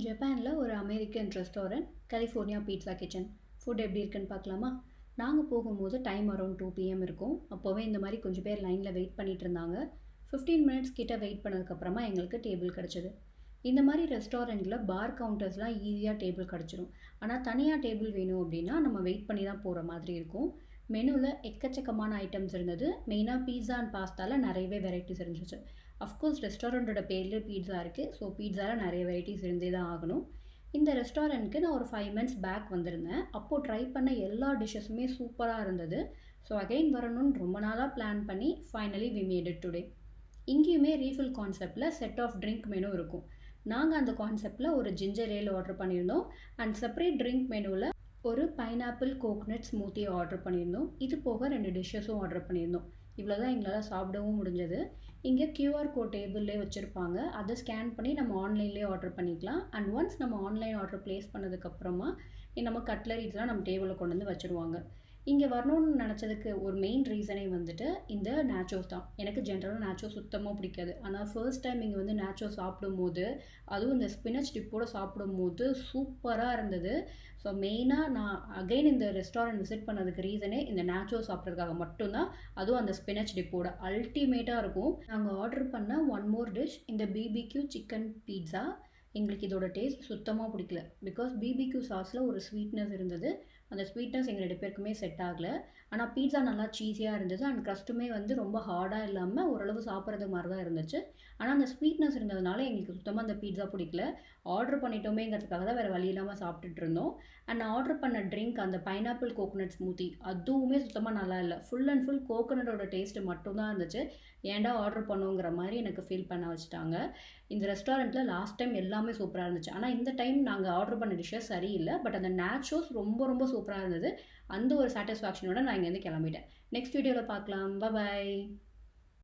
ஜப்பானில் ஒரு American restaurant California pizza kitchen. Food எப்படி இருக்குன்னு பார்க்கலாமா? நாங்கள் போகும்போது டைம் அரௌண்ட் 2 PM இருக்கும். அப்போவே இந்த மாதிரி கொஞ்சம் பேர் லைனில் வெயிட் பண்ணிட்டு இருந்தாங்க. 15 மினிட்ஸ் கிட்ட வெயிட் பண்ணதுக்கப்புறமா எங்களுக்கு டேபிள் கிடச்சிது. இந்த மாதிரி ரெஸ்டாரண்ட்டில் பார் கவுண்டர்ஸ்லாம் ஈஸியாக டேபிள் கிடச்சிரும். ஆனால் தனியாக டேபிள் வேணும் அப்படின்னா நம்ம வெயிட் பண்ணி தான் போகிற மாதிரி இருக்கும். மெனுவில் எக்கச்சக்கமான ஐட்டம்ஸ் இருந்தது. மெயினாக பீட்சா அண்ட் பாஸ்தாவில் நிறையவே வெரைட்டிஸ் இருந்துச்சு. அஃப்கோர்ஸ் ரெஸ்டாரண்ட்டோட பேர்லேயே பீட்சா இருக்குது. ஸோ பீட்சாவில் நிறைய வெரைட்டிஸ் இருந்தே தான் ஆகணும். இந்த ரெஸ்டாரண்ட்க்கு நான் ஒரு 5 months பேக் வந்திருந்தேன். அப்போது ட்ரை பண்ண எல்லா டிஷ்ஷஸுமே சூப்பராக இருந்தது. ஸோ அகைன் வரணும்னு ரொம்ப நாளாக பிளான் பண்ணி finally we made it today. இங்கேயுமே ரீஃபில் கான்செப்டில் செட் ஆஃப் ட்ரிங்க் மெனு இருக்கும். நாங்கள் அந்த கான்செப்டில் ஒரு ஜிஞ்சர் ஏல் ஆர்டர் பண்ணியிருந்தோம். அண்ட் செப்பரேட் ட்ரிங்க் மெனுவில் ஒரு பைனாப்பிள் கோகனட் ஸ்மூத்தி ஆர்டர் பண்ணியிருந்தோம். இது போக 2 டிஷ்ஷஸும் ஆர்டர் பண்ணியிருந்தோம். இவ்வளோ தான் எங்களால் சாப்பிடவும் முடிஞ்சது. இங்கே QR கோட் டேபிள்லேயே வச்சுருப்பாங்க. அதை ஸ்கேன் பண்ணி நம்ம ஆன்லைன்லேயே ஆர்டர் பண்ணிக்கலாம். அண்ட் ஒன்ஸ் நம்ம ஆன்லைன் ஆர்டர் ப்ளேஸ் பண்ணதுக்கப்புறமா நம்ம கட்லரிஸ்லாம் நம்ம டேபிளில் கொண்டு வந்து வச்சுருவாங்க. இங்கே வரணும்னு நினச்சதுக்கு ஒரு மெயின் ரீசனே வந்துட்டு இந்த நேச்சோஸ் தான். எனக்கு ஜென்ரலாக நேச்சோஸ் சுத்தமாக பிடிக்காது. ஆனால் ஃபர்ஸ்ட் டைம் இங்கே வந்து நேச்சோஸ் சாப்பிடும்போது, அதுவும் இந்த ஸ்பினச் டிப்போடு சாப்பிடும்போது சூப்பராக இருந்தது. ஸோ மெயினாக நான் அகைன் இந்த ரெஸ்டாரண்ட் விசிட் பண்ணதுக்கு ரீசனே இந்த நேச்சோஸ் சாப்பிட்றதுக்காக மட்டும்தான். அதுவும் அந்த ஸ்பினச் டிப்போட அல்டிமேட்டாக இருக்கும். நாங்கள் ஆர்டர் பண்ண ஒன் மோர் டிஷ் இந்த BBQ சிக்கன் பீட்சா. எங்களுக்கு இதோட டேஸ்ட் சுத்தமாக பிடிக்கல. பிகாஸ் BBQ சாஸில் ஒரு ஸ்வீட்னஸ் இருந்தது. அந்த ஸ்வீட்னஸ் எங்கள் 2 பேருக்குமே செட் ஆகலை. ஆனால் பீட்சா நல்லா சீஸியாக இருந்தது. அண்ட் க்ரஸ்ட்டுமே வந்து ரொம்ப ஹார்டாக இல்லாமல் ஓரளவு சாப்பிட்றது மாதிரி தான் இருந்துச்சு. ஆனால் அந்த ஸ்வீட்னஸ் இருந்ததுனால எங்களுக்கு சுத்தமாக அந்த பீட்சா பிடிக்கல. ஆர்டர் பண்ணிட்டோமேங்கிறதுக்காக தான் வேறு வழி இல்லாமல் சாப்பிட்டுட்டு இருந்தோம். அண்ட் ஆர்டர் பண்ண ட்ரிங்க் அந்த பைனாப்பிள் கோகனட் ஸ்மூத்தி அதுவுமே சுத்தமாக நல்லா இல்லை. ஃபுல் அண்ட் ஃபுல் கோகனட்டோட டேஸ்ட்டு மட்டும்தான் இருந்துச்சு. ஏன்டா ஆர்டர் பண்ணோங்கிற மாதிரி எனக்கு ஃபீல் பண்ண வச்சுட்டாங்க. இந்த ரெஸ்டாரண்ட்டில் லாஸ்ட் டைம் எல்லாமே சூப்பராக இருந்துச்சு. ஆனால் இந்த டைம் நாங்கள் ஆர்டர் பண்ண டிஷ்ஷஸ் சரியில்லை. பட் அந்த நேச்சோஸ் ரொம்ப ரொம்ப சூப்பராக இருந்தது. அந்த ஒரு சாட்டிஸ்ஃபேக்ஷனோட நான் இங்கேருந்து கிளம்பிட்டேன். நெக்ஸ்ட் வீடியோவில் பார்க்கலாம். பாய்.